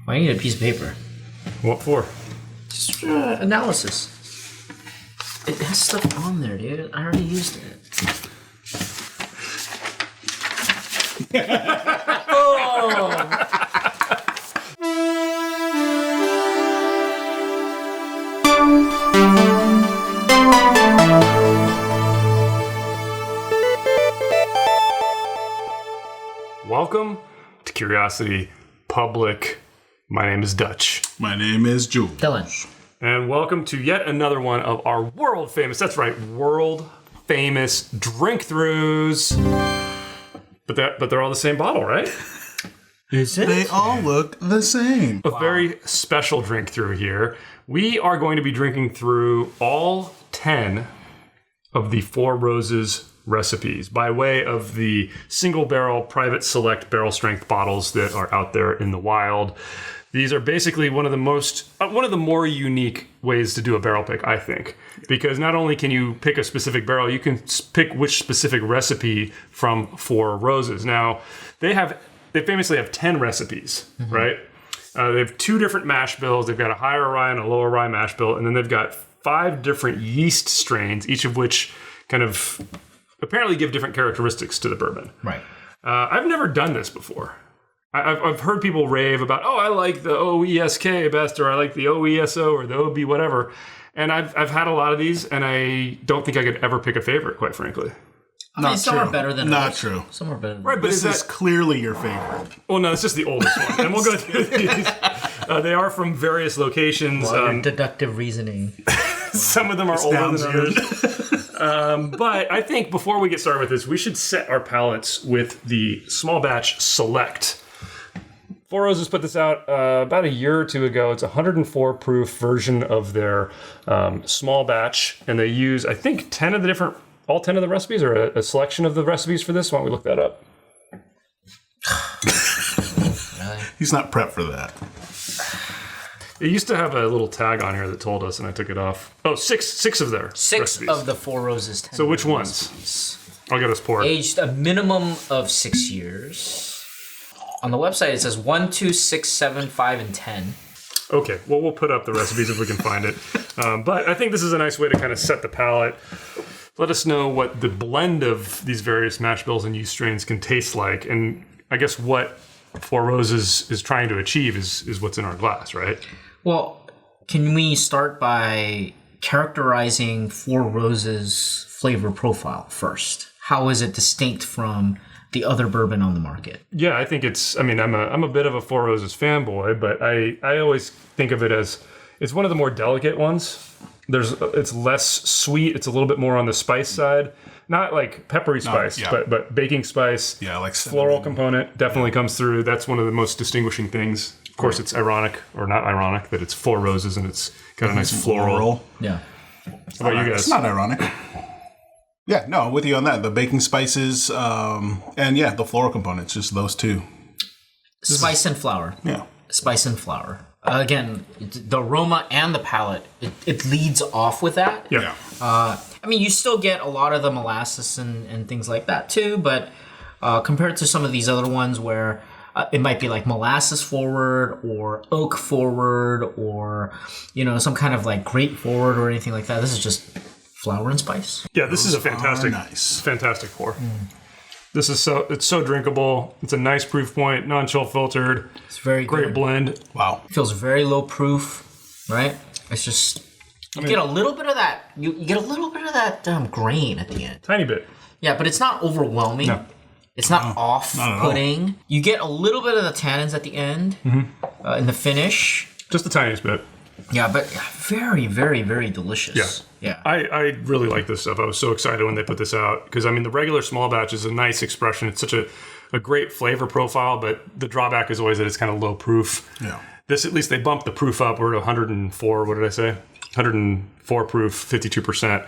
Why do you need a piece of paper? What for? Just analysis. It has stuff on there, dude. I already used it. Oh! Welcome to Curiosity Public. My name is Dutch. My name is Jules. Dylan. And welcome to yet another one of our world famous, that's right, world famous drink-throughs. But they're all the same bottle, right? Is it? They all look the same. A very special drink through here. We are going to be drinking through all 10 of the Four Roses recipes by way of the single barrel private select barrel strength bottles that are out there in the wild. These are basically one of the more unique ways to do a barrel pick, I think, because not only can you pick a specific barrel, you can pick which specific recipe from Four Roses. Now, they famously have 10 recipes, right? They have 2 different mash bills. They've got a higher rye and a lower rye mash bill, and then they've got 5 different yeast strains, each of which kind of apparently give different characteristics to the bourbon. Right. I've never done this before. I've heard people rave about, I like the OESK best, or I like the OESO, or the OB whatever. And I've had a lot of these, and I don't think I could ever pick a favorite, quite frankly. Some are better than Not others. true. Some are better than Right, but This is clearly your favorite. Well, no, it's just the oldest one. And we'll go through these. They are from various locations. deductive reasoning. Some of them are older than others. But I think before we get started with this, we should set our palates with the small batch select. Four Roses put this out about a year or two ago. It's a 104 proof version of their small batch, and they use, I think, all 10 of the recipes, or a selection of the recipes for this. Why don't we look that up? He's not prepped for that. It used to have a little tag on here that told us, and I took it off. Oh, six of their 6 recipes. of the Four Roses 10. So which ones? Recipes. I'll get us poured. Aged a minimum of 6 years. On the website, it says 1, 2, 6, 7, 5, and 10. Okay, well, we'll put up the recipes if we can find it. But I think this is a nice way to kind of set the palate. Let us know what the blend of these various mash bills and yeast strains can taste like. And I guess what Four Roses is trying to achieve is what's in our glass, right? Well, can we start by characterizing Four Roses' flavor profile first? How is it distinct from the other bourbon on the market? Yeah, I think I'm a bit of a Four Roses fanboy, but I always think of it as it's one of the more delicate ones. It's less sweet. It's a little bit more on the spice side. Not like peppery spice, but baking spice. Yeah, like floral component definitely comes through. That's one of the most distinguishing things. Of course, it's ironic, or not ironic, that it's Four Roses and it's got a nice floral. Yeah. How about you guys? It's not ironic. Yeah, no, with you on that. The baking spices, and the floral components, just those two. Spice and flour. Yeah. Spice and flour. Again, the aroma and the palate, it leads off with that. Yeah. You still get a lot of the molasses and things like that too, but compared to some of these other ones where it might be like molasses forward or oak forward or, some kind of like grape forward or anything like that, this is just flour and spice. Yeah, this is a fantastic pour. This is it's so drinkable. It's a nice proof point, non-chill filtered. It's very great good. blend. Wow. It feels very low proof, right? It's just you get a little bit of that. You get a little bit of that grain at the end. Tiny bit. Yeah, but it's not overwhelming. No. It's not off-putting. You get a little bit of the tannins at the end in the finish. Just the tiniest bit. Yeah, but very, very, very delicious. Yeah. I really like this stuff. I was so excited when they put this out because, the regular small batch is a nice expression. It's such a great flavor profile, but the drawback is always that it's kind of low proof. Yeah. This, at least, they bumped the proof up. We're at 104. What did I say? 104 proof, 52%.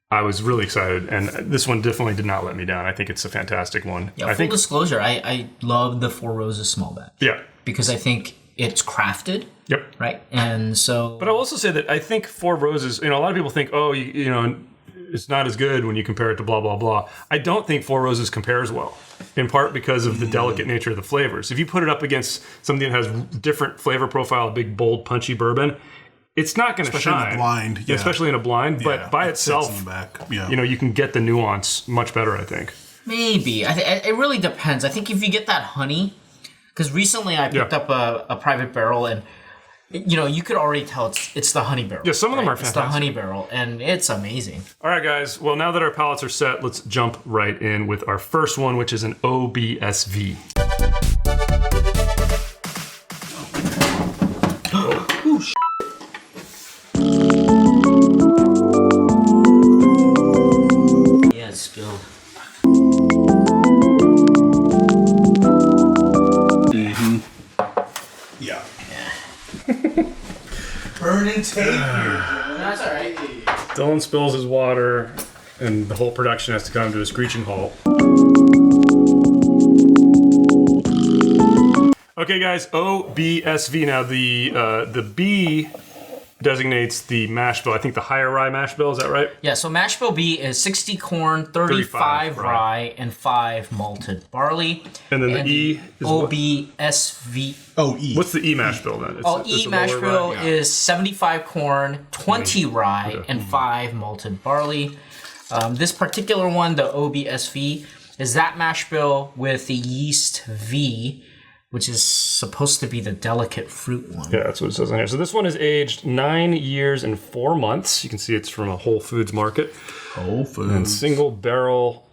I was really excited, and this one definitely did not let me down. I think it's a fantastic one. Yeah, full disclosure, I love the Four Roses small batch. Yeah. Because I think it's crafted. Yep. Right? And so... But I'll also say that I think Four Roses, a lot of people think, it's not as good when you compare it to blah, blah, blah. I don't think Four Roses compares well, in part because of the delicate nature of the flavors. If you put it up against something that has different flavor profile, big, bold, punchy bourbon, it's not going to shine. Especially in a blind. Yeah. Especially in a blind, but by itself, in the back. Yeah. you can get the nuance much better, I think. Maybe. It really depends. I think if you get that honey, because recently I picked up a private barrel and you could already tell it's the honey barrel. Yeah, some of them are fantastic. fantastic. It's the honey barrel, and it's amazing. All right, guys. Well, now that our palates are set, let's jump right in with our first one, which is an OBSV. Oh, shit. Yeah, it's spilled. Yeah. Burning tape here. That's all right. Dylan spills his water, and the whole production has to come to a screeching halt. Okay, guys, OBSV. Now, the B designates the mash bill. I think the higher rye mash bill, is that right? Yeah, so mash bill B is 60 corn, 35 rye, and 5 malted barley. And then the E is OBSV. Oh, E. What's the E mash bill then? E mash bill is 75 corn, 20 rye, and 5 malted barley. This particular one, the OBSV, is that mash bill with the yeast V, which is supposed to be the delicate fruit one. Yeah, that's what it says on here. So this one is aged 9 years and 4 months. You can see it's from a Whole Foods market. Whole Foods. And single barrel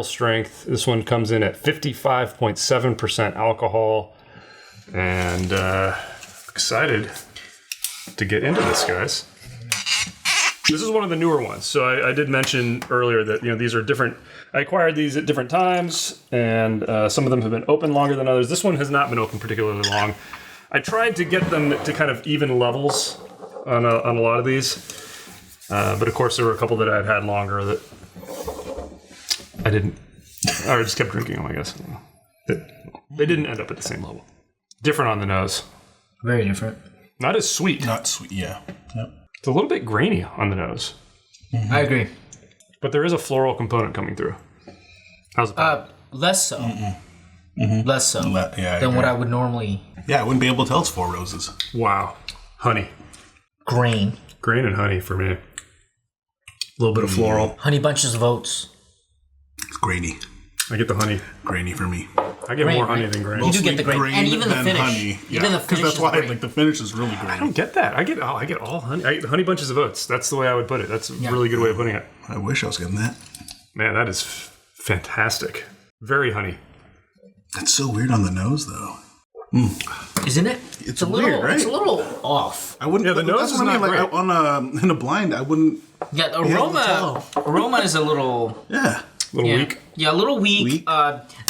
strength. This one comes in at 55.7% alcohol. And excited to get into this, guys. This is one of the newer ones. So I did mention earlier that these are different. I acquired these at different times, and some of them have been open longer than others. This one has not been open particularly long. I tried to get them to kind of even levels on a lot of these, but of course there were a couple that I had longer that I didn't. Or I just kept drinking them, I guess. They didn't end up at the same level. Different on the nose. Very different. Not as sweet. Not sweet, yeah. Yep. It's a little bit grainy on the nose. Mm-hmm. I agree. But there is a floral component coming through. How's it? Less so. Mm-hmm. Less so yeah, than what I would normally. Yeah, I wouldn't be able to tell it's Four Roses. Wow. Honey. Grain. Grain and honey for me. A little bit of floral. Honey bunches of oats. It's grainy. I get the honey. Grainy for me. I get Grain, more honey right? than grain. You do get the grain. And even the than finish. Honey. Even the finish that's is why grain. the finish is really grainy. I don't get that. I get all honey. Honey bunches of oats. That's the way I would put it. That's a really good way of putting it. I wish I was getting that. Man, that is fantastic. Very honey. That's so weird on the nose, though. Isn't it? It's a little, weird, right? It's a little off. I wouldn't. Yeah, the nose that's is what I mean, not like in a blind, I wouldn't. Yeah, the be able to aroma is a little. Yeah. A little weak. Yeah, a little weak.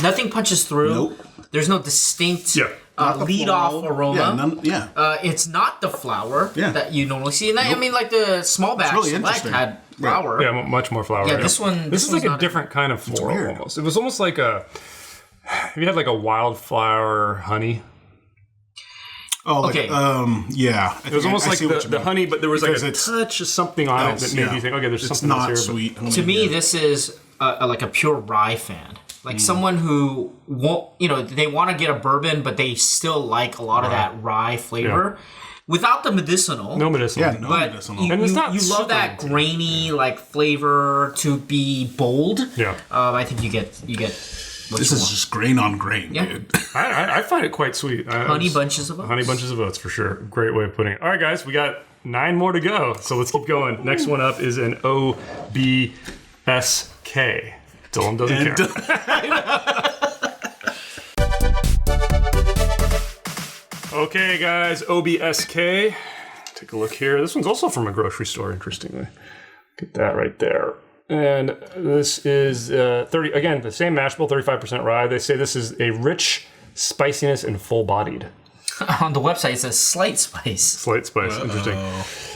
Nothing punches through. Nope. There's no distinct Not the lead floral. off aroma. Yeah. It's not the flour Yeah. that you normally see. And I mean, like the small batch really Select interesting. had flour. Yeah, much more flour. Yeah, this one. This is like one's a different kind of floral weird. almost. It was almost like a. Have you had like a wildflower honey? Oh, like, Okay. yeah. It was almost like the honey, but there was Because like a it's touch of something on it that made you think, okay, there's it's something not else here. sweet. To me, this is like a pure rye fan. Like someone who won't, they want to get a bourbon, but they still like a lot of that rye flavor. Without the medicinal. No medicinal. Yeah, no But medicinal. you, And it's not you love super that grainy like flavor to be bold. Yeah. I think you get what This you is want. just grain on grain, Yeah. dude. I find it quite sweet. Honey bunches of oats. Honey bunches of oats for sure. Great way of putting it. All right, guys, we got 9 more to go, so let's keep going. Next one up is an OBSK. Dylan doesn't care. Okay, guys, OBSK. Take a look here. This one's also from a grocery store, interestingly. Get that right there. And this is 30. Again, the same mash bill, 35% rye. They say this is a rich spiciness and full-bodied. On the website, it says slight spice. Slight spice, interesting.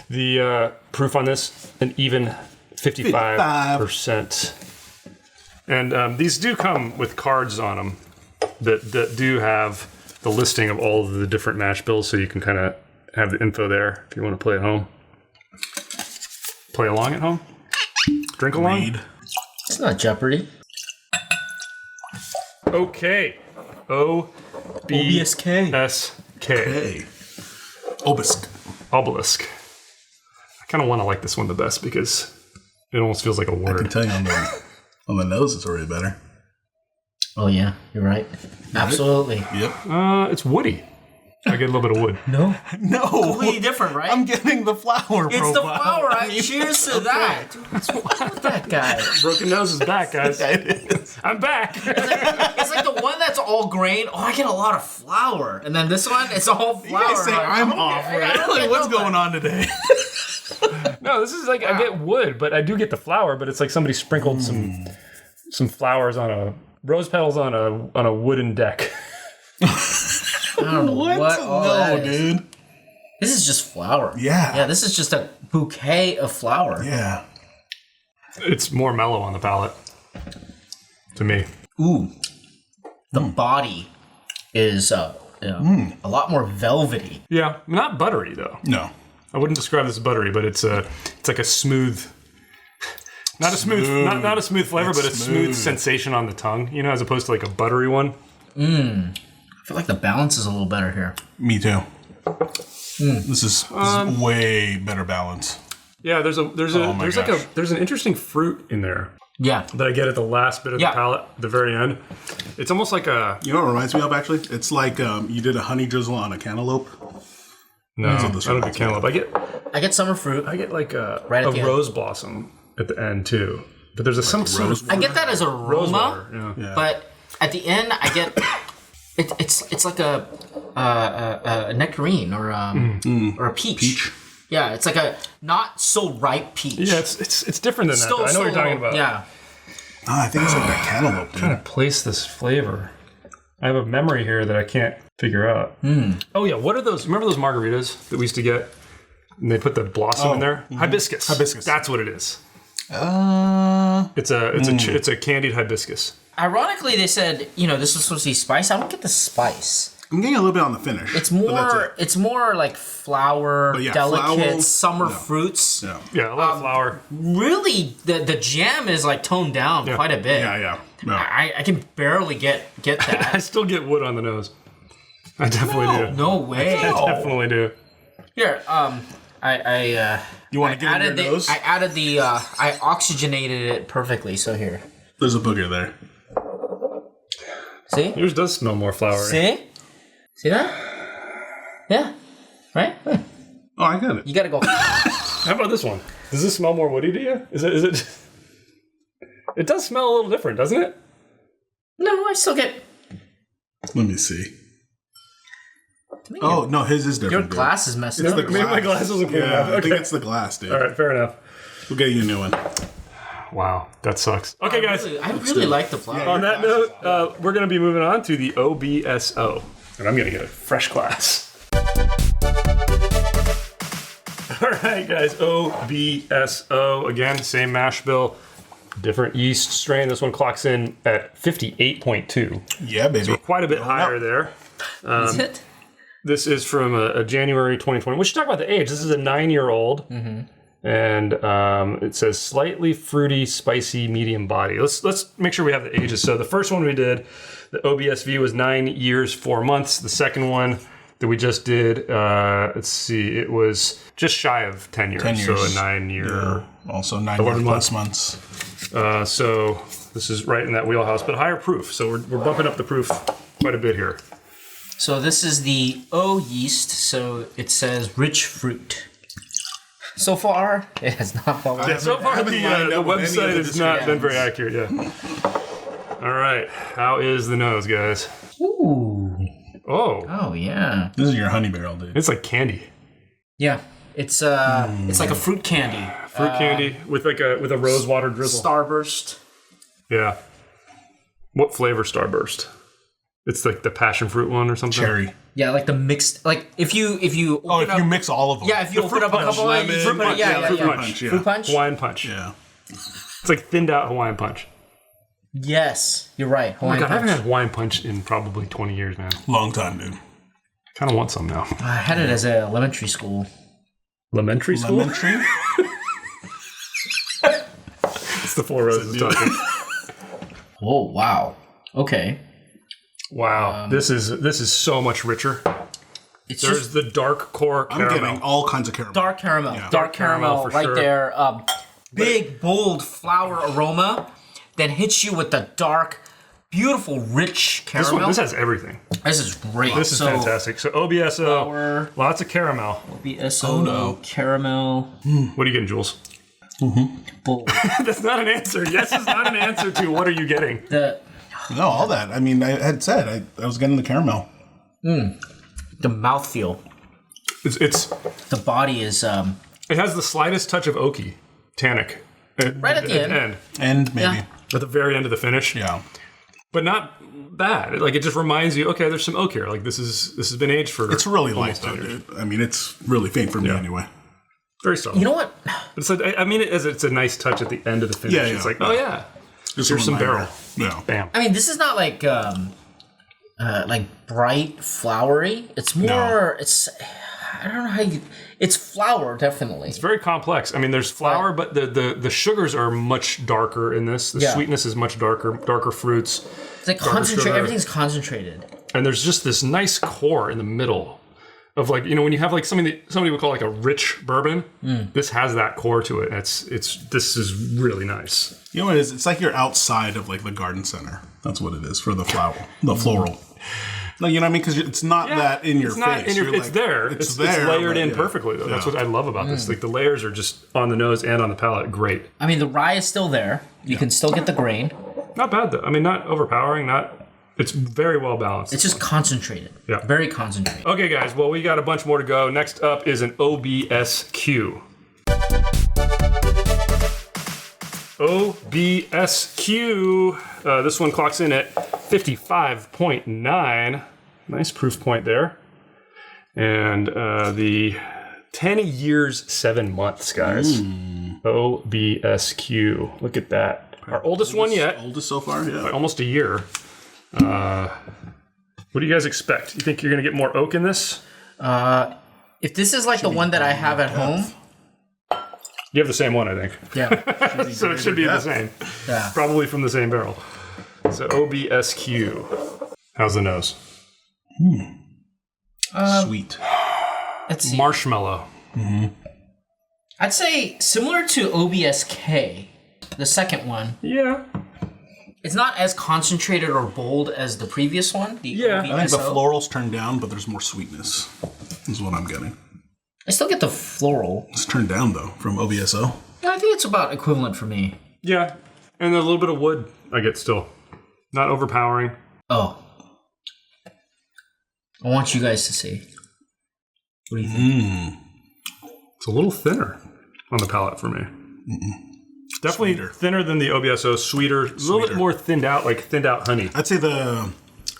The proof on this, an even 55%. And these do come with cards on them that do have the listing of all of the different mash bills, so you can kind of have the info there if you want to play at home. Play along at home. drink along. Read. It's not Jeopardy. Okay. OBSK. OBSK. Hey. Obelisk. Obelisk. I kind of want to like this one the best because it almost feels like a I can word. tell you on the nose it's already better. Oh yeah, you're right. Absolutely. Yep. It's woody. I get a little bit of wood. No. No. Completely different, right? I'm getting the flower It's profile. the flower. Cheers to that. Dude, what's wrong with that guy? Broken nose is back, guys. It is. I'm back. It's like the one that's all grain. Oh, I get a lot of flour. And then this one, it's all You flour. guys say I'm off, right? Like, what's going on today? No, this is like I get wood, but I do get the flower. But it's like somebody sprinkled some flowers on a rose petals on a wooden deck. I don't know what all that is. dude. This is just flour. Yeah. Yeah, this is just a bouquet of flour. Yeah. It's more mellow on the palate to me. Ooh. The body is a lot more velvety. Yeah, not buttery though. No. I wouldn't describe this as buttery, but it's like a smooth, not a smooth flavor, but a smooth sensation on the tongue. You know, as opposed to like a buttery one. I feel like the balance is a little better here. Me too. This is way better balance. Yeah, there's gosh. an interesting fruit in there Yeah. that I get at the last bit of the palate, the very end. It's almost like a You know what it reminds me of, actually? It's like you did a honey drizzle on a cantaloupe. no. what I this don't reminds get me of. cantaloupe. I get summer fruit. I get like a Right at the end. rose blossom at the end too. But there's some sort of I get that as rose aroma, water. Yeah. but at the end I get it's like a nectarine or a peach. Yeah, it's like a not so ripe peach. Yeah, it's different than that. Though. I know what you're talking about. Yeah. I think it's like that cantaloupe, dude. Trying to place this flavor. I have a memory here that I can't figure out. Oh yeah, what are those? Remember those margaritas that we used to get? And they put the blossom in there. Hibiscus. Hibiscus. That's what it is. It's a candied hibiscus. Ironically, they said, this is supposed to be spice. I don't get the spice. I'm getting a little bit on the finish. It's but that's more it. it's more like flour, But yeah, delicate flour, summer fruits. Yeah. Yeah, a lot of flour. Really, the jam is like toned down quite a bit. Yeah. No. I can barely get I that. still get wood on the nose. I definitely do. No way. I definitely do. Here, You want to get in your nose? I added the I oxygenated it perfectly. So here, There's a booger there. see, Yours does smell more flowery. see that? Yeah, right. Oh, I got it. You gotta go. How about this one? Does this smell more woody to you? Is it? It does smell a little different, doesn't it? No, I still get. Let me see. Oh, no, his is different. Your dude. glass is messed It's up. the Maybe my glass wasn't clear enough. Yeah, I think Okay. it's the glass, dude. All right, fair enough. We'll get you a new one. Wow, that sucks. Okay, guys. I really like the flour. On that note, we're going to be moving on to the OBSO. And I'm going to get a fresh glass. All right, guys. OBSO. Again, same mash bill. Different yeast strain. This one clocks in at 58.2. Yeah, baby. So quite a bit higher there. Is it? This is from a January 2020. We should talk about the age. This is a 9-year-old. And it says slightly fruity, spicy, medium body. Let's make sure we have the ages. So the first one we did, the OBSV, was 9 years, 4 months. The second one that we just did, let's see, it was just shy of 10 years. 10 years. So a 9-year. Yeah. Also 9 11 plus months. So this is right in that wheelhouse, but higher proof. So we're bumping up the proof quite a bit here. So this is the O yeast. So it says rich fruit. So far, it has not fallen. Yeah, so far haven't the lined up with any website of the has not been very accurate. Yeah. All right, how is the nose, guys? Ooh. Oh, Oh yeah. This is your honey barrel, dude. it's like candy, Yeah. It's like a fruit candy. fruit candy with a rose water drizzle. Starburst. Yeah. What flavor Starburst? It's like the passion fruit one or something. Cherry. Yeah, like the mixed. Like if you Oh, open if you mix all of them. yeah, if you open up a couple of lemon, fruit punch, yeah, fruit yeah. punch. Yeah. Fruit punch. Hawaiian punch. Yeah. It's like thinned out Hawaiian punch. Yes, you're right. Oh my Hawaiian god, I haven't punch. had Hawaiian punch in probably 20 years, man. Long time, dude. Kind of want some now. I had it as a elementary school. Elementary school? Lemon tree? the Four Roses talking. Oh wow. Okay. Wow, this is so much richer. It's There's just the dark core caramel. I'm getting all kinds of caramel. dark caramel. Yeah. Dark caramel for right sure. there. Big, bold flower aroma that hits you with the dark, beautiful, rich caramel. This has everything. This is great. This is fantastic. So OBSO, Flour. lots of caramel. OBSO, caramel. What are you getting, Jules? Bold. That's not an answer. Yes is not an answer to what are you getting. No, all that. I mean, I had said I was getting the caramel. The mouthfeel. It's The body is it has the slightest touch of oaky, tannic. right at the end. And maybe. Yeah. At the very end of the finish. Yeah. But not bad. Like it just reminds you, okay, there's some oak here. Like this has been aged for It's really light, almost 10 though, years. dude. I mean, it's really faint for me anyway. Very subtle. You know what? It's I mean, it's a nice touch at the end of the finish. Yeah, It's yeah. like, oh yeah, Just here's a some reminder. barrel. Yeah. Bam. I mean, this is not like bright, flowery. It's more. It's. I don't know how you. It's flour, definitely. It's very complex. I mean, there's flour, but the sugars are much darker in this. The sweetness is much darker fruits. It's like darker concentrated. sugar. Everything's concentrated. And there's just this nice core in the middle of like, when you have like something that somebody would call like a rich bourbon, this has that core to it. This is really nice. You know what it is? It's like you're outside of like the garden center. That's what it is for the flower, the floral. No, you know what I mean? Because it's not that in your It's not face. in your, You're it's like, there. It's layered but in yeah. perfectly though. That's Yeah. what I love about this. Like the layers are just on the nose and on the palate. Great. I mean, the rye is still there. You can still get the grain. Not bad though. I mean, not overpowering. It's very well balanced. It's just concentrated. Yeah. Very concentrated. Okay, guys. Well, we got a bunch more to go. Next up is an OBSQ. OBSQ. This one clocks in at 55.9. Nice proof point there. And the 10 years, 7 months, guys. OBSQ. Look at that. Our oldest one yet. Oldest so far, yeah. Almost a year. What do you guys expect? You think you're going to get more oak in this? If this is like the one that I have at home, You have the same one, I think. yeah, So it should be the same. yeah. Probably from the same barrel. So OBSQ. How's the nose? Sweet. Let's see. Marshmallow. I'd say similar to OBSK, the second one. Yeah. It's not as concentrated or bold as the previous one. The Yeah. OBSO. I think the floral's turned down, but there's more sweetness. Is what I'm getting. I still get the floral. It's turned down though from OBSO. Yeah, I think it's about equivalent for me. Yeah. And a little bit of wood I get still. Not overpowering. Oh. I want you guys to see. What do you think? It's a little thinner on the palate for me. Definitely Sweeter. thinner than the OBSO. Sweeter. A little bit more thinned out, like thinned out honey. I'd say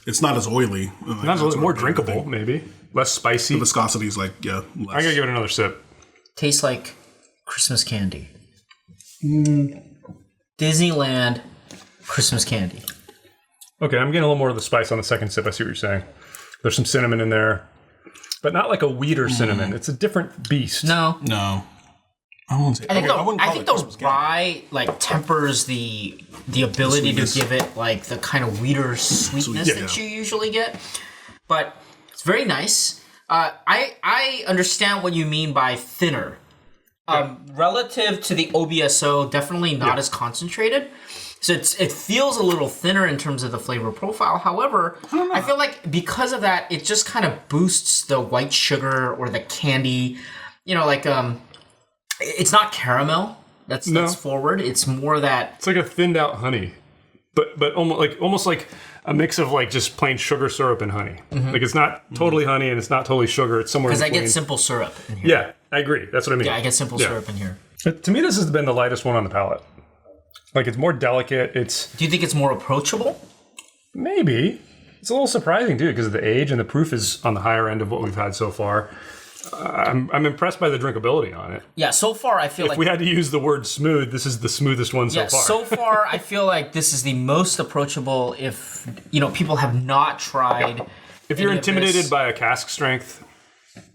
it's not as oily. Like, Not a little that's more what I'm drinkable, thinking. maybe. Less spicy. The viscosity is like, less. I'm going to give it another sip. Tastes like Christmas candy. Disneyland Christmas candy. Okay, I'm getting a little more of the spice on the second sip. I see what you're saying. There's some cinnamon in there, but not like a weeder cinnamon. It's a different beast. No. No. I won't say. I think I wouldn't I call think it the Christmas candy. rye like tempers the ability to sweetness. give it like the kind of weeder sweetness Yeah, that yeah. you usually get. But it's very nice. I understand what you mean by thinner. Relative to the OBSO, definitely not as concentrated. So it feels a little thinner in terms of the flavor profile. However, I feel like because of that, it just kind of boosts the white sugar or the candy. You know, like it's not caramel. That's forward. It's more that It's like a thinned out honey, but almost like a mix of like just plain sugar syrup and honey. Like it's not totally honey and it's not totally sugar. It's somewhere in because I between. get simple syrup in here. Yeah, I agree. That's what I mean. Yeah, I get simple syrup in here. To me, this has been the lightest one on the palate. Like it's more delicate. It's Do you think it's more approachable? maybe it's a little surprising too because of the age and the proof is on the higher end of what we've had so far. I'm impressed by the drinkability on it. Yeah, so far I feel If like we had to use the word smooth, this is the smoothest one so far. so far I feel like this is the most approachable if people have not tried. If you're any of intimidated this. by a cask strength,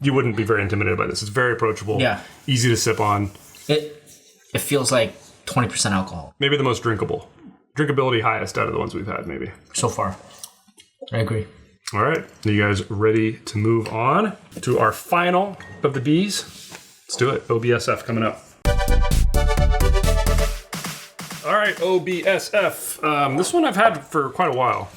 you wouldn't be very intimidated by this. It's very approachable. Yeah. Easy to sip on. It feels like 20% alcohol. Maybe the most drinkable. Drinkability highest out of the ones we've had, maybe. So far. I agree. All right. Are you guys ready to move on to our final of the Bs? Let's do it. OBSF coming up. All right, OBSF. This one I've had for quite a while.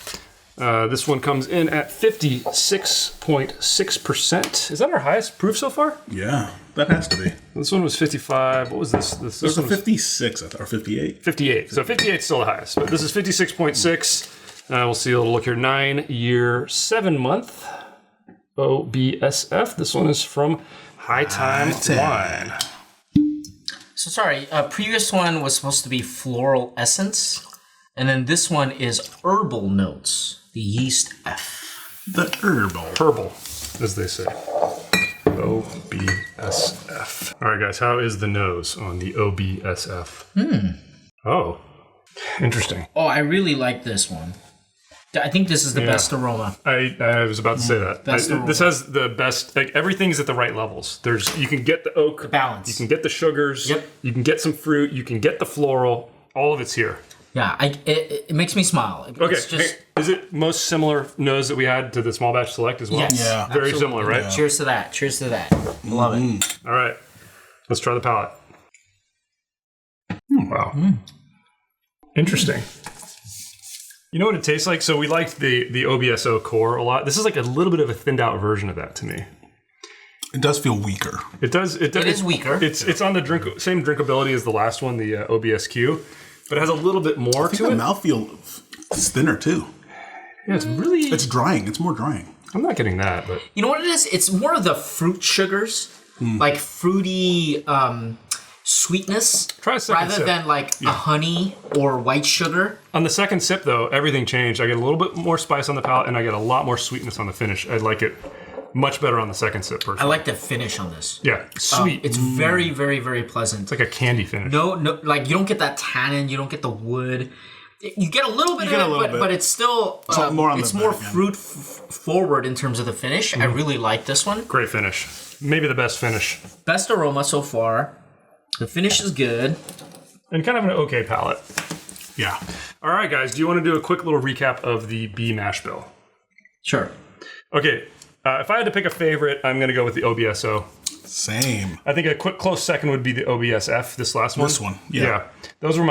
This one comes in at 56.6%. Is that our highest proof so far? Yeah, that has to be. This one was 55. What was this? This There's a one was 56, or 58. 58. So 58 is still the highest. But this is 56.6. We'll see a little look here. 9-year, 7-month OBSF. This one is from High Time Wine. So sorry, previous one was supposed to be floral essence, and then this one is herbal notes, the yeast F. The herbal. Herbal, as they say. OBSF. All right, guys, how is the nose on the OBSF? Oh, interesting. Oh, I really like this one. I think this is the best aroma. I was about to say that. This has the best, like everything's at the right levels. You can get the oak. The balance. You can get the sugars. Yep. You can get some fruit. You can get the floral. All of it's here. Yeah, it makes me smile. Okay, It's just, is it most similar nose that we had to the small batch select as well? yes, Yeah. Very absolutely. similar, right? Yeah. Cheers to that. Cheers to that. Love it. All right, let's try the palate. Wow. Interesting. You know what it tastes like? So we liked the OBSO core a lot. This is like a little bit of a thinned out version of that to me. It does feel weaker. It does. It is weaker. It's on the same drinkability as the last one, the OBSQ, but it has a little bit more I think to the it. mouthfeel is thinner too. Yeah, it's really. It's drying. It's more drying. I'm not getting that, but You know what it is? It's more of the fruit sugars, like fruity sweetness, Try a second rather sip. than like a honey or white sugar. on the second sip though, everything changed. I get a little bit more spice on the palate, and I get a lot more sweetness on the finish. I like it much better on the second sip. Personally. I like the finish on this. Yeah, sweet. It's very, very, very pleasant. It's like a candy finish. No, like you don't get that tannin, you don't get the wood. You get a little bit You get a of little it, bit. but it's still more on it's the more back end. fruit forward in terms of the finish. I really like this one. Great finish. Maybe the best finish. Best aroma so far. The finish is good. And kind of an okay palate. Yeah. All right, guys, do you want to do a quick little recap of the B mash bill? Sure. Okay, if I had to pick a favorite, I'm going to go with the OBSO. Same. I think a quick close second would be the OBSF, this last one. This one, yeah. Those were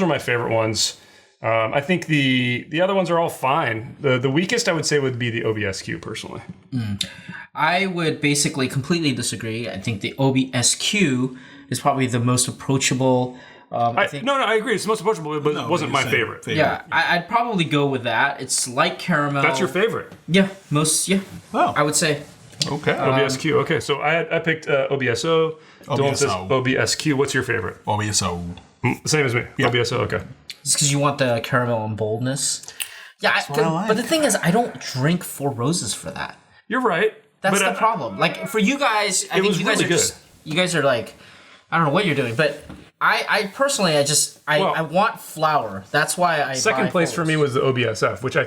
my favorite ones. I think the other ones are all fine. The weakest I would say would be the OBSQ personally. I would basically completely disagree. I think the OBSQ is probably the most approachable. I think. No, I agree. It's the most approachable, but it wasn't my favorite. Yeah, I'd probably go with that. It's light caramel. That's your favorite. Yeah, most. Yeah, Oh. I would say. Okay. OBSQ. Okay, so I picked OBSO. Dylan says OBSQ. What's your favorite? OBSO. Same as me. Yeah. OBSO. Okay. It's because you want the caramel and boldness. Yeah, what I like. But the thing is, I don't drink Four Roses for that. You're right. That's but the problem. Like for you guys, I think was you guys really are just you guys are like, I don't know what you're doing, but I personally, I want flour. That's why I Second buy place for Fours. me was the OBSF, which I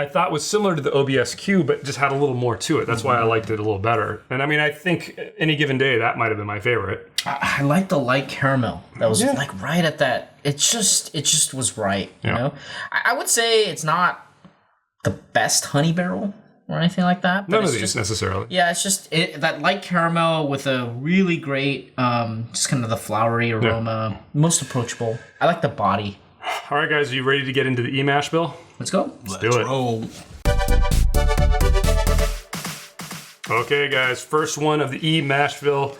thought was similar to the OBSQ, but just had a little more to it. That's why I liked it a little better. And I mean, I think any given day that might have been my favorite. I like the light caramel. That was like right at that. It just was right. You know, I would say it's not the best honey barrel or anything like that. But None of it's these just, necessarily. yeah, it's just that light caramel with a really great, just kind of the flowery aroma. Most approachable. I like the body. All right, guys, are you ready to get into the E-Mash bill? Let's go. Let's do it. Roll. Okay, guys, first one of the E-Mash bill,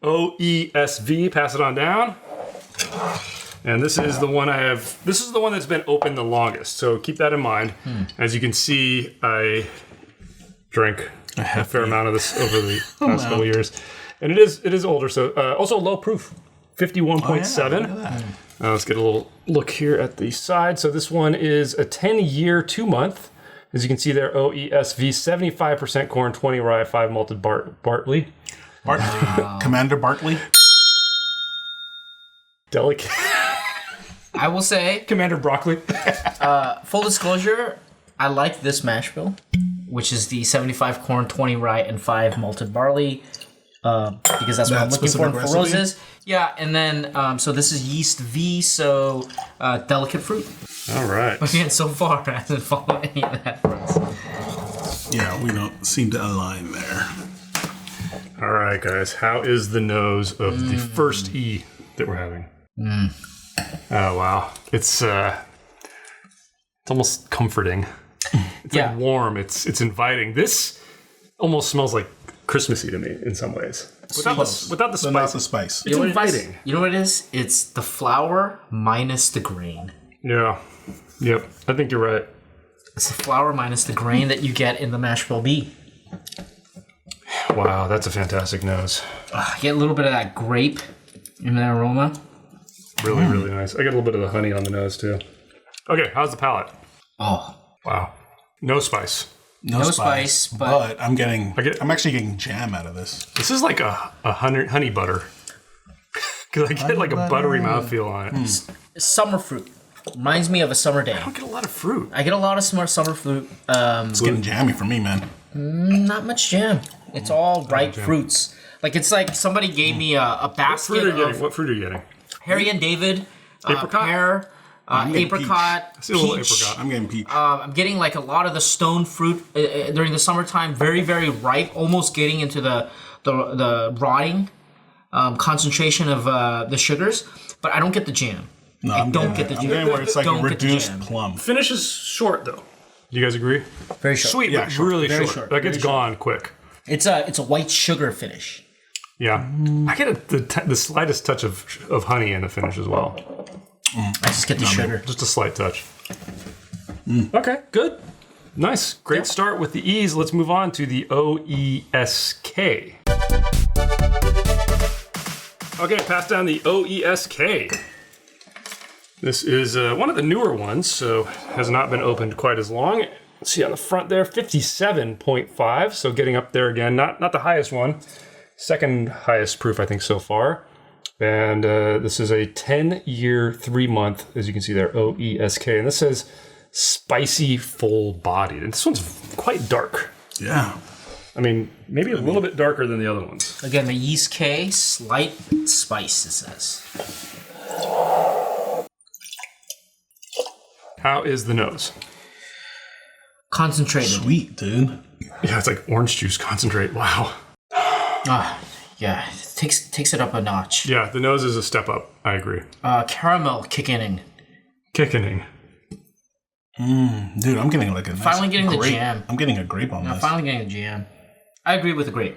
OESV, pass it on down. And this is the one this is the one that's been open the longest, so keep that in mind. As you can see, I drank a fair amount of this over the past couple years. And it is older, so also low proof, 51.7. Let's get a little look here at the side. So this one is a 10-year, 2-month. As you can see there, OESV, 75% corn, 20 rye, 5 malted Bartley. Commander Bartley. Delicate. I will say, Commander Broccoli. full disclosure, I like this mash bill, which is the 75 corn, 20 rye, and 5 malted barley. because that's what That I'm looking for in specific four recipe? roses. Yeah, and then so this is yeast V, so delicate fruit. All right. Again, so far I haven't followed any of that for us. Yeah, we don't seem to align there. All right, guys. How is the nose of the first E that we're having? Oh wow, it's almost comforting. It's like warm. It's inviting. This almost smells like Christmassy to me in some ways. Without the spice. Without the spice. It's inviting. You know what it is? It's the flour minus the grain. Yeah. Yep. I think you're right. It's the flour minus the grain that you get in the mashed bill B. Wow, that's a fantastic nose. Get a little bit of that grape in the aroma. Really, really nice. I get a little bit of the honey on the nose too. Okay, how's the palate? Oh, Wow. No spice. No spice, but I'm actually getting jam out of this. This is like a honey butter. Because I get like a buttery mouthfeel on it. summer fruit. Reminds me of a summer day. I don't get a lot of fruit. I get a lot of summer fruit. It's getting jammy for me, man. Not much jam. It's all ripe fruits. Like it's like somebody gave me a basket What fruit are you getting? Harry and David, Apricot? pear, apricot, I see a little peach. apricot. I'm getting peach. I'm getting like a lot of the stone fruit during the summertime. Very, very ripe. Almost getting into the rotting concentration of the sugars. But I don't get the jam. No, I don't get the jam. I'm getting where it's like a Don't get the reduced jam. plum. Finish is short though. Do you guys agree? Very short. Sweet, Yeah, but short. really Very short. short. Like Very it's short. gone quick. It's a white sugar finish. Yeah. I get the slightest touch of honey in the finish as well. I just get the sugar. Just a slight touch. Okay, good. Nice. Great start with the E's. Let's move on to the OESK. Okay, pass down the OESK. This is one of the newer ones, so has not been opened quite as long. See on the front there, 57.5, so getting up there again. Not the highest one. Second highest proof, I think, so far. And this is a 10-year, 3-month, as you can see there, OESK. And this says spicy, full-bodied. And this one's quite dark. Yeah. I mean, maybe a little bit darker than the other ones. Again, the yeast K, slight spice, it says. How is the nose? Concentrated. Sweet, dude. Yeah, it's like orange juice concentrate. Wow. Yeah, it takes it up a notch. Yeah, the nose is a step up. I agree. Caramel kicking. Kickening. Dude, I'm getting like a nice Finally getting the grape. jam. I'm getting a grape on I'm this. finally getting a jam. I agree with the grape.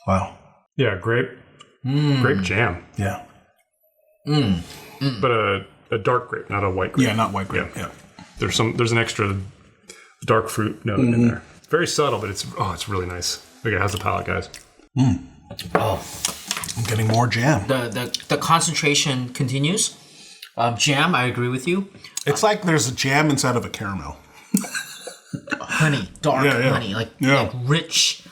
Wow. Yeah, grape. Grape jam. Yeah. But a dark grape, not a white grape. Yeah, not white grape. Yeah. There's an extra dark fruit note in there. Very subtle, but it's really nice. Okay, how's the palate, guys? Oh, I'm getting more jam. the concentration continues. Jam, I agree with you. It's like there's a jam inside of a caramel. Honey, dark honey, like rich.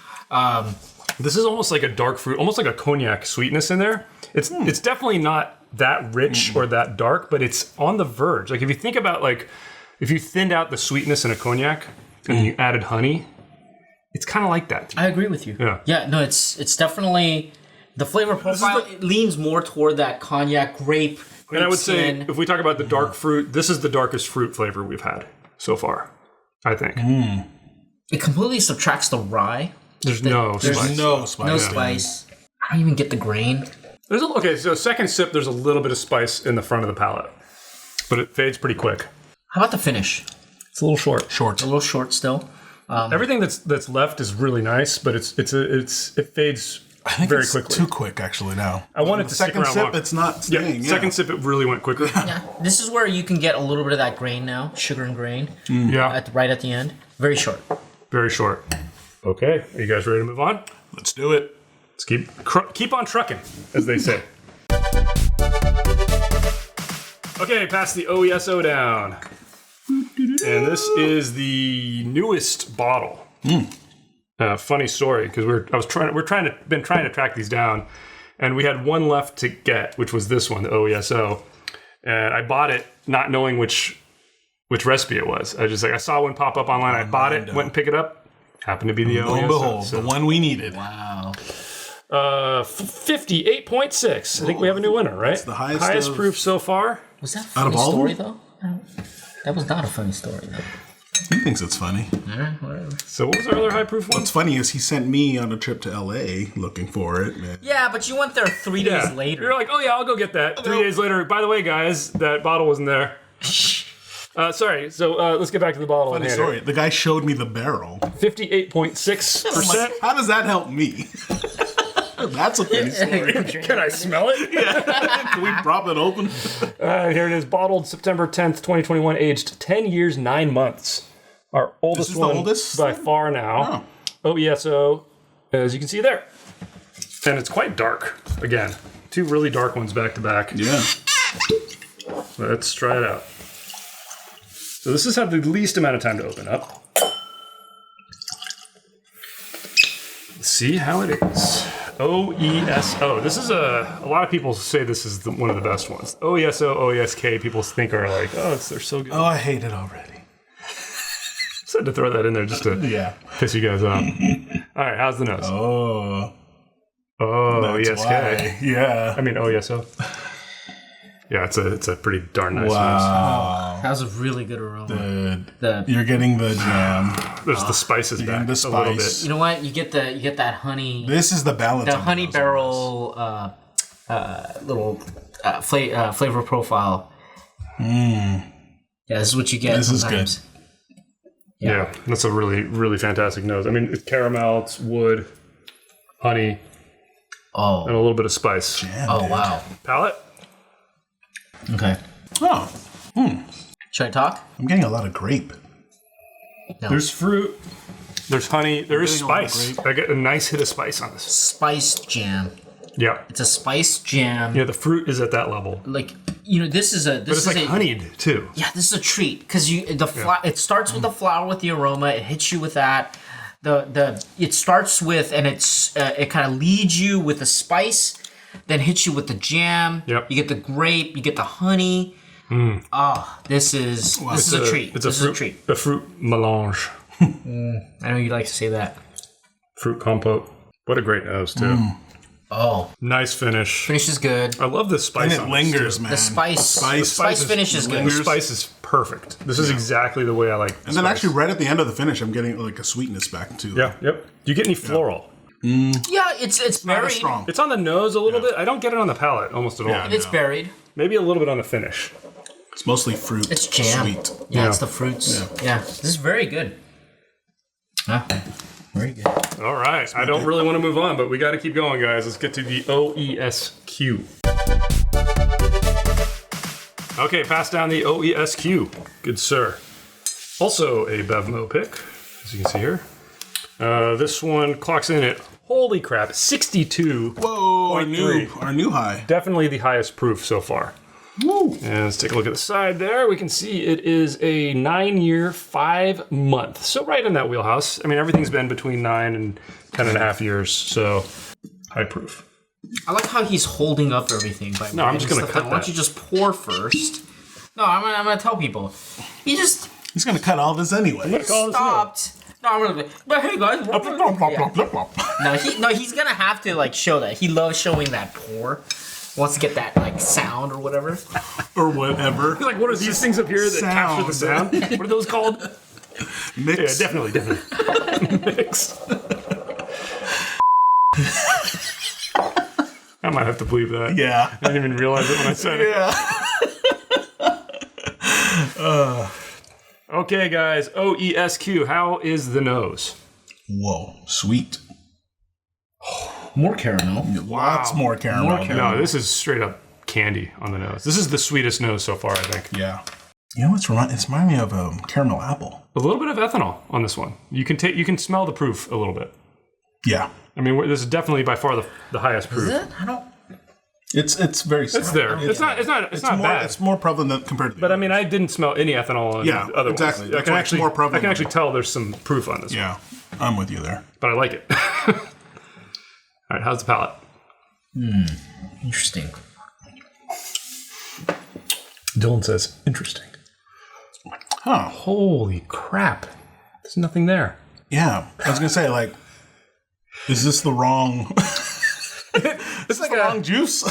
This is almost like a dark fruit, almost like a cognac sweetness in there. It's definitely not that rich or that dark, but it's on the verge. Like if you think about if you thinned out the sweetness in a cognac and then you added honey, it's kind of like that. I agree with you. Yeah. No, it's definitely the flavor profile. It leans more toward that cognac grape. And I would say, if we talk about the dark fruit, this is the darkest fruit flavor we've had so far, I think. It completely subtracts the rye. There's no spice. No spice. No spice. I don't even get the grain. Okay, so second sip, there's a little bit of spice in the front of the palate, but it fades pretty quick. How about the finish? It's a little short. A little short still. Everything that's left is really nice, but it fades I think very it's quickly. too quick, actually, now. I want it to stick Second around sip, longer. it's not staying. Second sip, it really went quicker. Yeah, this is where you can get a little bit of that grain now, sugar and grain, Yeah, right at the end. Very short. very short. Okay, are you guys ready to move on? Let's do it. Let's keep on trucking, as they say. Okay, pass the OESO down. And this is the newest bottle. Funny story, because been trying to track these down, and we had one left to get, which was this one, the OESO. And I bought it not knowing which recipe it was. I saw one pop up online. I bought it, went and picked it up. Happened to be the Lo and OESO. behold, the one we needed. Wow. 58.6. I think we have a new winner, right? It's the highest proof so far. Was that a Out of funny all story, of though? That was not a funny story, though. He thinks it's funny. Whatever. So what was our other high proof one? What's funny is he sent me on a trip to LA looking for it. Man. Yeah, but you went there 3 days later. You're like, oh yeah, I'll go get that. 3 days later, by the way, guys, that bottle wasn't there. Sorry, so let's get back to the bottle. Funny story. The guy showed me the barrel. 58.6%. How does that help me? That's a funny story. Can I smell it? Can we prop it open? Here it is, bottled September 10th, 2021, aged 10 years, 9 months. Our oldest This is the one oldest? by far now. OESO, as you can see there. And it's quite dark. Again, 2 really dark ones back to back. Yeah. Let's try it out. So this has had the least amount of time to open up. Let's see how it is. OESO. This is a lot of people say this is one of the best ones. OESO, OESK, people think are like, oh, they're so good. Oh, I hate it already. Just had to throw that in there just to piss you guys off. All right, how's the nose? Oh. OESK. Why. Yeah. I mean OESO. Yeah, it's a pretty darn nice nose. Wow. That was a really good aroma. You're getting the jam. There's the spices back the a little spice. bit. You know what? You get that honey. This is the balance. The on honey nose. barrel little flavor profile. Yeah, this is what you get. This is sometimes. good. Yeah, that's a really, really fantastic nose. I mean, it's caramel, it's wood, honey, and a little bit of spice. Jam, Oh dude. wow. Palate? Okay. Oh. Should I talk? I'm getting a lot of grape. No. There's fruit, there's honey, there is getting a lot of spice. grape. I get a nice hit of spice on this. Spice jam. Yeah. It's a spice jam. Yeah, the fruit is at that level. Like this is a. This But it's is like honeyed, too. Yeah, this is a treat because it starts with the flower with the aroma. It hits you with that. It starts with and it kind of leads you with the spice, then hits you with the jam. Yep. You get the grape. You get the honey. This is a treat. It's this is a treat. A fruit melange. I know you like to say that. Fruit compote. What a great nose, too. Oh, Nice finish. finish is good. I love the spice And it on lingers, this, too. man. The spice finish is good. The spice is perfect. This is exactly the way I like And then actually right at the end of the finish, I'm getting like a sweetness back too. Yeah, yep. Do you get any floral? Yeah, it's Not as buried. strong. It's on the nose a little bit. I don't get it on the palate almost at all. Yeah. It's buried. Maybe a little bit on the finish. It's mostly fruit. It's jam. Sweet. Yeah, Yeah. it's the fruits. Yeah. This is very good. Very good. All right. I don't really want to move on, but we got to keep going, guys. Let's get to the OESQ. Okay, pass down the OESQ. Good sir. Also a BevMo pick, as you can see here. This one clocks in at, holy crap, 62. Whoa, our new high. Definitely the highest proof so far. Woo. And let's take a look at the side there. We can see it is a 9-year, 5-month. So right in that wheelhouse. I mean, everything's been between 9 and 10.5 years. So high proof. I like how he's holding up everything. No, I'm just gonna cut Why don't you just pour first? No, I'm gonna tell people. He's gonna cut all this anyway. stopped. No, I'm gonna. But hey guys. No, he's gonna have to like show that. He loves showing that pour. Wants to get that like sound or whatever. Or whatever. Like, what are these things up here that capture the sound? What are those called? Mix. Yeah, definitely. Mix. I might have to believe that. Yeah. I didn't even realize it when I said it. Okay, guys. OESQ. How is the nose? Whoa, sweet. More caramel. Lots more caramel. More caramel. No, this is straight up candy on the nose. This is the sweetest nose so far, I think. Yeah. You know what's it's reminding me of caramel apple. A little bit of ethanol on this one. You can smell the proof a little bit. Yeah. I mean, this is definitely by far the highest proof. Is it? I don't. It's very. It's there. It's not more, bad. It's more prevalent than compared to. But I mean, I didn't smell any ethanol in Yeah, the other exactly. ones. That's why it's more prevalent. I can actually tell there's some proof on this one. Yeah, I'm with you there. But I like it. All right, how's the palate? Interesting. Dylan says, interesting. Huh. Holy crap. There's nothing there. Yeah, I was gonna say, like, is this the wrong? It's like the wrong juice.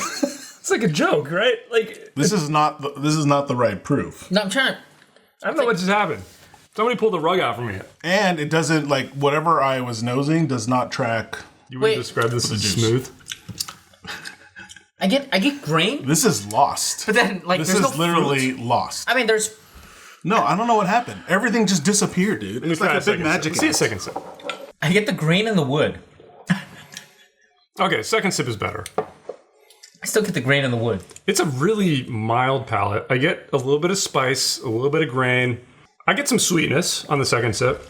It's like a joke, right? Like This is not the right proof. No, I'm trying to. I don't know what just happened. Somebody pulled the rug out from me. And it doesn't, like, whatever I was nosing does not track. You would Wait. describe this as juice. smooth. I get grain, This is lost. but then like This there's is no literally fruit. lost. I mean, there's. No, I don't know what happened. Everything just disappeared, dude. It's like Try a big second magic. sip. See a second sip. I get the grain and the wood. Okay, second sip is better. I still get the grain and the wood. It's a really mild palate. I get a little bit of spice, a little bit of grain. I get some sweetness on the second sip.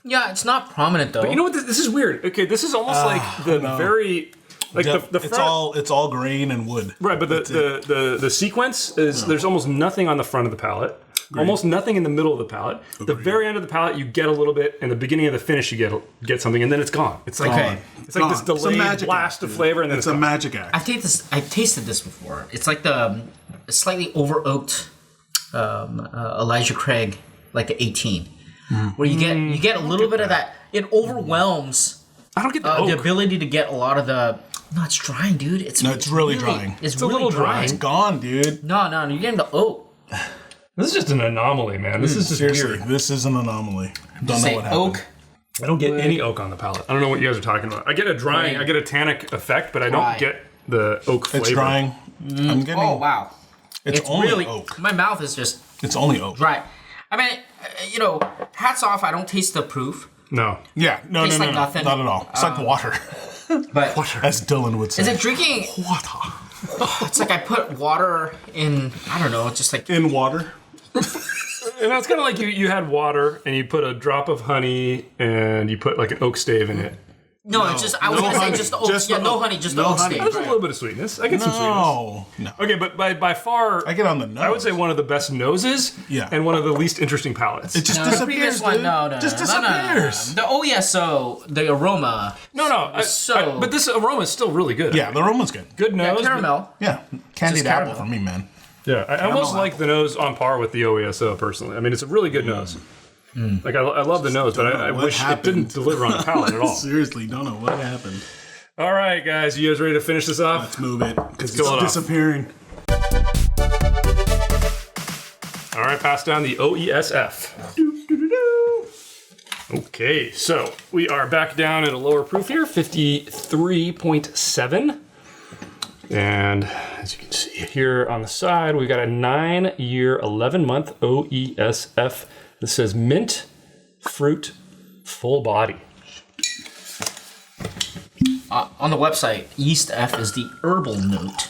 Yeah, it's not prominent though. You know what? This is weird. Okay, this is almost like the very like the It's front, it's all grain and wood. right, but the sequence is there's almost nothing on the front of the palate. Almost nothing in the middle of the palate. The very end of the palate, you get a little bit, and the beginning of the finish, you get something, and then it's gone. It's like Okay. it's like this Gone. It's a delayed magic blast act, of dude. flavor, and then It's it's a gone. magic act. I've tasted this before. It's like the slightly over oaked Elijah Craig, like the 18, where you get a little bit of that. It overwhelms I don't get the the oak. ability to get a lot of the. No, it's drying, dude. It's really drying. It's a really little drying. It's gone, dude. No, you're getting the oak. This is just an anomaly, man. This is just Seriously, weird. this is an anomaly. Don't know Say what happened. oak. I don't get any oak on the palate. I don't know what you guys are talking about. I get a drying, I get a tannic effect, but I don't Dry. get the oak flavor. It's drying. I'm getting. Oh wow, It's only really oak. My mouth is just It's only oak. dry. I mean, hats off. I don't taste the proof, No. Yeah, no, Tastes like no, nothing. not at all. It's like water, but as Dylan would say. is it drinking? water It's like I put water in. I don't know. Just like in water? And that's kind of like you had water and you put a drop of honey and you put like an oak stave in it. no. It's just I was no gonna say honey. just the oak. Just Yeah, the no oak. honey, just No the oak honey. stage. There's a little bit of sweetness. I get some sweetness. No. Okay, but by far, I get on the nose. I would say one of the best noses Yeah. and one of the least interesting palates. It just No, the disappears, previous one, dude. no, Just no. disappears. The OESO, the aroma. But this aroma is still really good. Yeah, the aroma's good. Good Yeah, nose. caramel. Yeah, candied Just apple caramel. for me, man. Yeah, I almost apple. like the nose on par with the OESO personally. I mean, it's a really good nose. Like I love the nose, but I what wish happened. it didn't deliver on the palate at all. Seriously, don't know what happened. All right, guys, you guys ready to finish this off? Let's move it because kill it off. it's disappearing. All right, pass down the OESF. Okay, so we are back down at a lower proof here, 53.7. And as you can see here on the side, we've got a 9-year, 11-month OESF. This says mint, fruit, full body. On the website, Yeast F is the herbal note.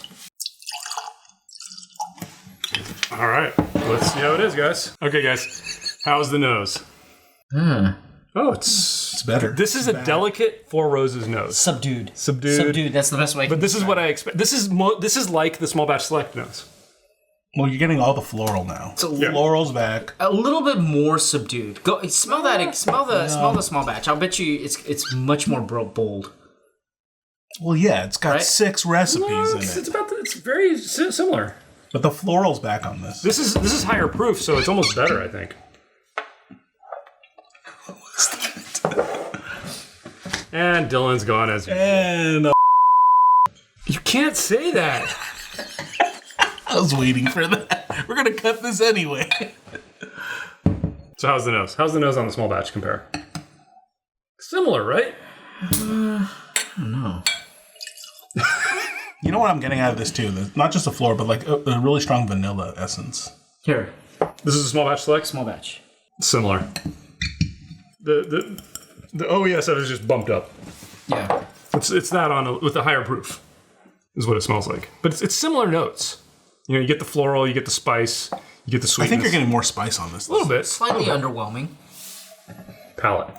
All right, let's see how it is, guys. Okay, guys, how's the nose? Oh, it's better. This is a delicate Four Roses nose. Subdued. Subdued. That's the best way. But this is what I expect. This is like the small batch select nose. Well, you're getting all the floral now. Floral's back. a little bit more subdued. Go smell that. Smell the small batch. I'll bet you it's much more bold. Well, yeah, it's got Right? 6 recipes in it. It's very similar. But the floral's back on this. This is higher proof, so it's almost better, I think. And Dylan's gone as And you can't say that. I was waiting for that. We're going to cut this anyway. So how's the nose? How's the nose on the small batch compare? Similar, right? I don't know. You know what I'm getting out of this too? Not just the floral, but like a really strong vanilla essence. Here, This is a small batch select. small batch. Similar. The OESF is just bumped up. Yeah. It's that on with a higher proof, is what it smells like. But it's similar notes. You know, you get the floral, you get the spice, you get the I sweetness. think you're getting more spice on this. a little bit. Slightly underwhelming. Palate.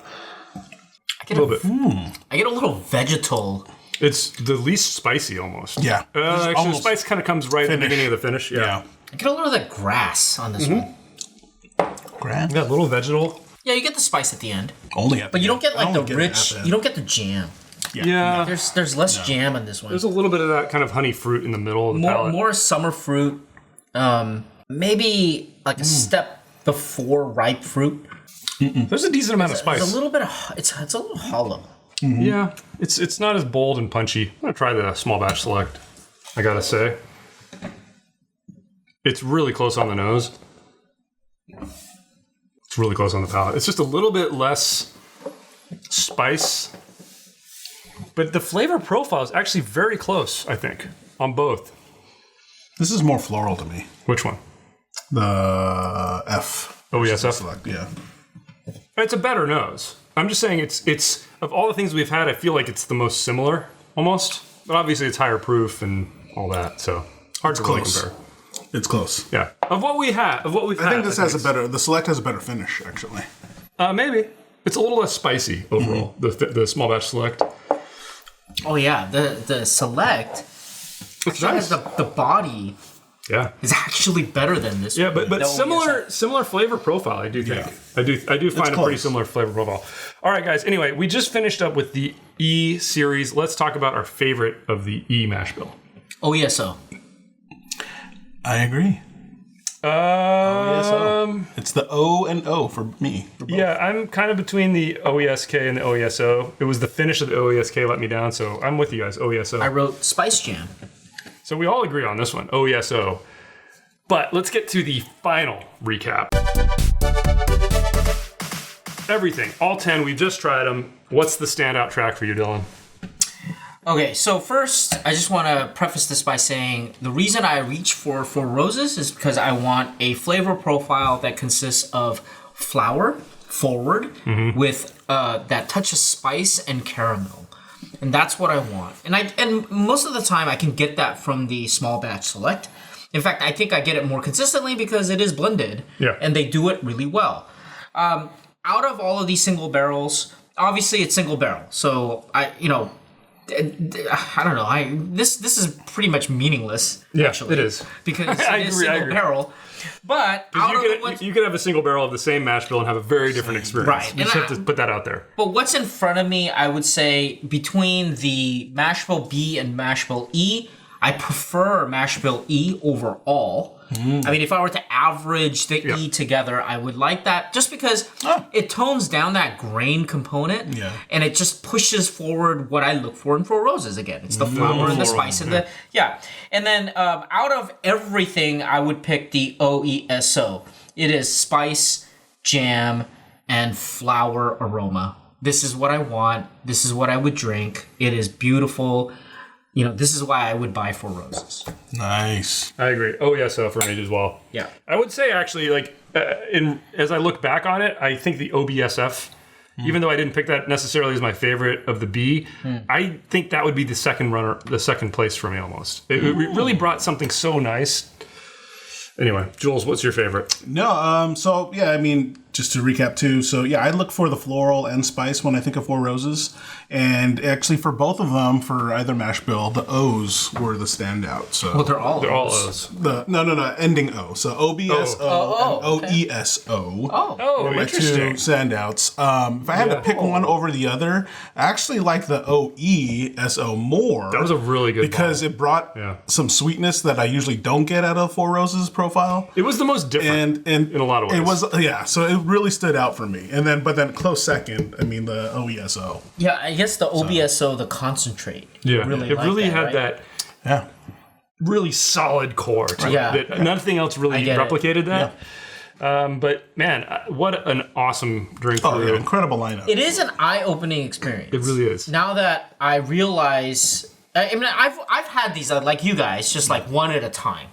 I get A little bit. I get a little vegetal. It's the least spicy almost. Yeah. Actually, the Almost spice kind of comes right at the finish. beginning of the finish. Yeah. I get a little of that grass on this one. Grab. That little vegetal. Yeah, you get the spice at the end, Only at but you don't get like the it rich. at You don't get the jam. Yeah. There's less jam on this one. There's a little bit of that kind of honey fruit in the middle of the palate. More summer fruit. Maybe like a step before ripe fruit. There's a decent amount of spice. It's a little bit of, it's a little hollow. Mm-hmm. Yeah, it's not as bold and punchy. I'm gonna try the small batch select. I gotta say, it's really close on the nose. It's really close on the palate. It's just a little bit less spice, but the flavor profile is actually very close, I think, on both. This is more floral to me. Which one? The F. OESF? Select, yeah. It's a better nose. I'm just saying it's of all the things we've had, I feel like it's the most similar, almost. But obviously it's higher proof and all that, so hard to really compare. It's close. Yeah. Of what we've had. I think this has a better, the Select has a better finish, actually. Maybe. It's a little less spicy overall, the small batch Select. Oh yeah, the Select, it's nice. The body is actually better than this. Yeah, but similar flavor profile, I do think. Yeah. I do find a pretty similar flavor profile. All right, guys. Anyway, we just finished up with the E series. Let's talk about our favorite of the E mash bill. OESO. I agree. OESO. It's the O and O for me. For yeah, I'm kind of between the OESK and the OESO. It was the finish of the OESK let me down, so I'm with you guys. OESO. I wrote Spice Jam. So we all agree on this one, OESO. But let's get to the final recap. Everything, all 10, we've just tried them. What's the standout track for you, Dylan? Okay, so first, I just want to preface this by saying the reason I reach for Four Roses is because I want a flavor profile that consists of flour forward with that touch of spice and caramel. And that's what I want. And most of the time, I can get that from the small batch select. In fact, I think I get it more consistently because it is blended. Yeah. And they do it really well. Out of all of these single barrels, obviously it's single barrel. So I don't know. This is pretty much meaningless. Actually, it is because it is single barrel. But you could have a single barrel of the same mash bill and have a very different experience. Right. You just have to put that out there. But what's in front of me, I would say, between the mash bill B and mash bill E, I prefer mash bill E overall. I mean, if I were to average the E together, I would like that just because it tones down that grain component and it just pushes forward what I look for in Four Roses again. It's the flour and the spice and And then out of everything, I would pick the OESO. It is spice, jam, and flower aroma. This is what I want. This is what I would drink. It is beautiful. You know, this is why I would buy Four Roses. Nice. I agree. OESO for me as well. Yeah. I would say actually, like, as I look back on it, I think the OBSF, even though I didn't pick that necessarily as my favorite of the B, I think that would be the second place for me almost. It really brought something so nice. Anyway, Jules, what's your favorite? No, so yeah, I mean, just to recap too. So yeah, I look for the floral and spice when I think of Four Roses, and actually for both of them, for either mash bill, the O's were the standout. So well, they're all O's. No, ending O. So OBSO and OESO. Oh, my interesting. two standouts. If I had to pick one over the other, I actually like the OESO more. That was a really good because it brought some sweetness that I usually don't get out of Four Roses profile. It was the most different in a lot of ways. It was, so it really stood out for me. But then close second, I mean the OESO. Yeah, I guess the OBSO, the concentrate. Yeah, really it really had that really solid core to it. That nothing else really replicated that. Yeah. But man, what an awesome drink! Incredible lineup. It is an eye-opening experience. It really is. Now that I realize, I mean, I've had these like you guys, just like one at a time,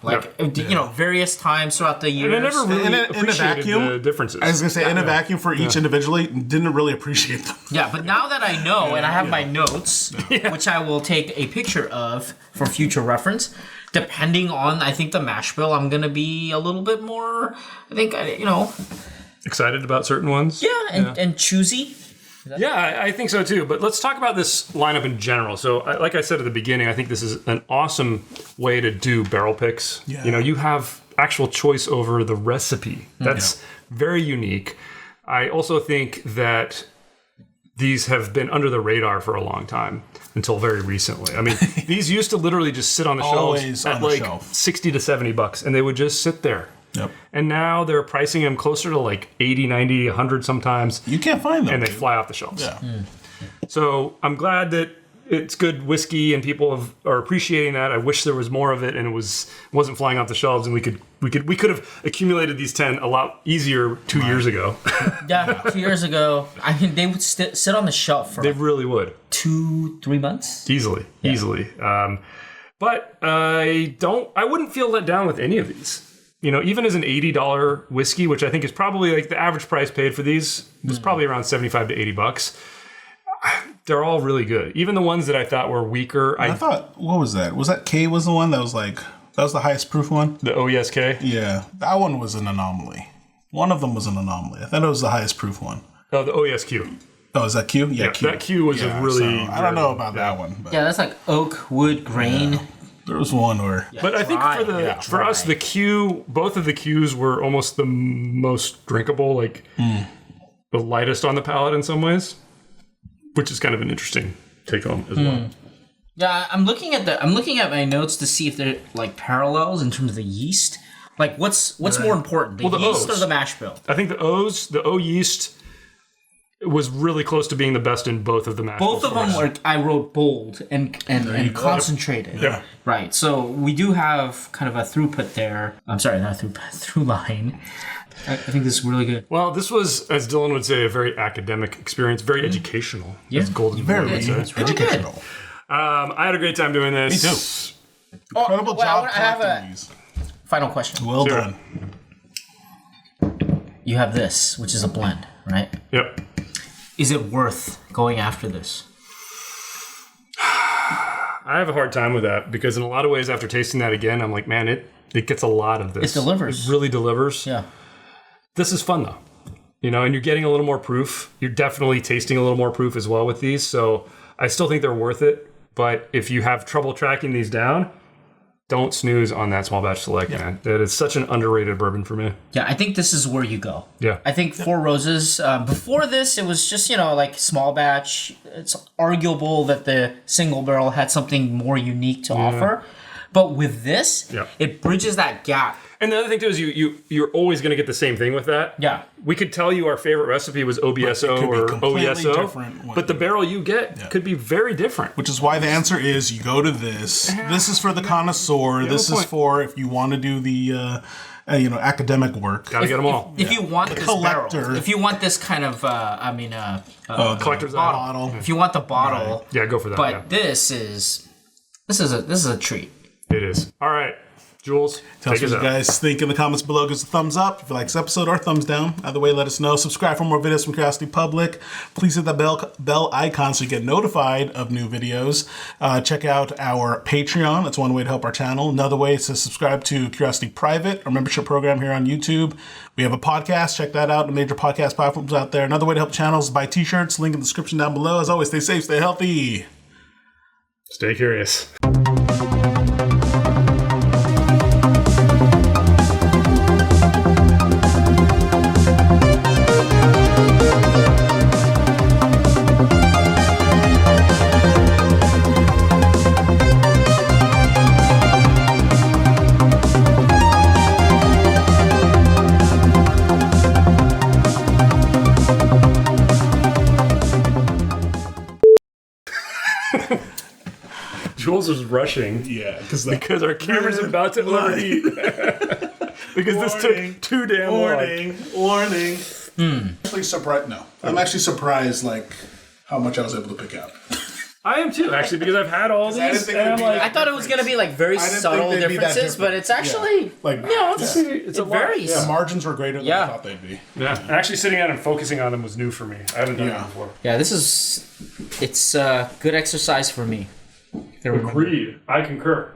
various times throughout the years. And I never really appreciated the differences. I was gonna say in a vacuum for each individually, didn't really appreciate them. Yeah, but now that I know and I have my notes, which I will take a picture of for future reference. Depending on, I think, the mash bill, I'm gonna be a little bit more. I think, excited about certain ones. Yeah, and choosy. Yeah, I think so too. But let's talk about this lineup in general. So, like I said at the beginning, I think this is an awesome way to do barrel picks. Yeah. You have actual choice over the recipe. That's very unique. I also think that these have been under the radar for a long time until very recently. I mean, these used to literally just sit on the shelves at like $60 to $70, and they would just sit there Yep. And now they're pricing them closer to like 80, 90, 100 sometimes. You can't find them. And they fly off the shelves. Yeah. So I'm glad that it's good whiskey and people are appreciating that. I wish there was more of it and wasn't flying off the shelves, and we could have accumulated these 10 a lot easier 2 years ago. Yeah, 2 years ago. I mean, they would sit on the shelf for They really would. 2-3 months. Easily. But I wouldn't feel let down with any of these. You know, even as an $80 whiskey, which I think is probably like the average price paid for these was probably around $75 to $80. They're all really good. Even the ones that I thought were weaker. I thought, what was that? Was that K was the one that was like, that was the highest proof one? The OESK? Yeah, that one was an anomaly. One of them was an anomaly. I thought it was the highest proof one. Oh, the OESQ. Oh, is that Q? Yeah, Q. That Q was a really... I don't know about that one. But Yeah, that's like oak, wood, grain. yeah. There was one where... But I think for us, the Q, both of the Qs were almost the most drinkable, like the lightest on the palate in some ways, which is kind of an interesting take home as well. Yeah, I'm looking at my notes to see if they're like parallels in terms of the yeast. Like what's more important, the yeast or the mash bill? I think the O yeast was really close to being the best in both of the mash Both bills of them for us. were, I wrote bold and concentrated. Yeah. Right. So we do have kind of a throughput there. I'm sorry, not a throughput, through line. I think this is really good. Well, this was, as Dylan would say, a very academic experience, very educational. Yeah. As Golden Very would say. It's really educational. I had a great time doing this. Me too. Incredible job I have collecting a these. final question. Well Sure. done. You have this, which is a blend, right? Yep. Is it worth going after this? I have a hard time with that because in a lot of ways, after tasting that again, I'm like, man, it gets a lot of this. It delivers. It really delivers. Yeah. This is fun though, you know, and you're getting a little more proof. You're definitely tasting a little more proof as well with these. So I still think they're worth it. But if you have trouble tracking these down, don't snooze on that small batch select, man. It is such an underrated bourbon for me. Yeah, I think this is where you go. Yeah. I think Four Roses, before this, it was just, like small batch. It's arguable that the single barrel had something more unique to offer. But with this, it bridges that gap. And the other thing too is you're always going to get the same thing with that. Yeah. We could tell you our favorite recipe was OBSO or OESO, but the barrel you get could be very different. Which is why the answer is you go to this. This is for the connoisseur. This is for if you want to do the academic work. Gotta get them all. If you want this collector. barrel, if you want this kind of, Collector's bottle. if you want the bottle, Right. Yeah, go for that. But this is a treat. It is. All right, Jules, Tell us take what us you out. guys think in the comments below. Give us a thumbs up if you like this episode or thumbs down. Either way, let us know. Subscribe for more videos from Curiosity Public. Please hit that bell icon so you get notified of new videos. Check out our Patreon. That's one way to help our channel. Another way is to subscribe to Curiosity Private, our membership program here on YouTube. We have a podcast. Check that out. The major podcast platforms out there. Another way to help channels is buy t-shirts. Link in the description down below. As always, stay safe, stay healthy. Stay curious. Jules was rushing. Yeah, because our camera's about to overheat. Because this took too damn long. Warning. Actually surprised. No, I'm actually surprised, like how much I was able to pick out. I am too, actually, because I've had all I didn't these, think and it'd I'm be like, I thought it was going to be like very didn't subtle think they'd be that differences, but different. it's actually Like, it's a it varies. The margins were greater than I thought they'd be. Yeah, actually sitting down and focusing on them was new for me. I haven't done it before. Yeah, it's good exercise for me. Agreed. I concur.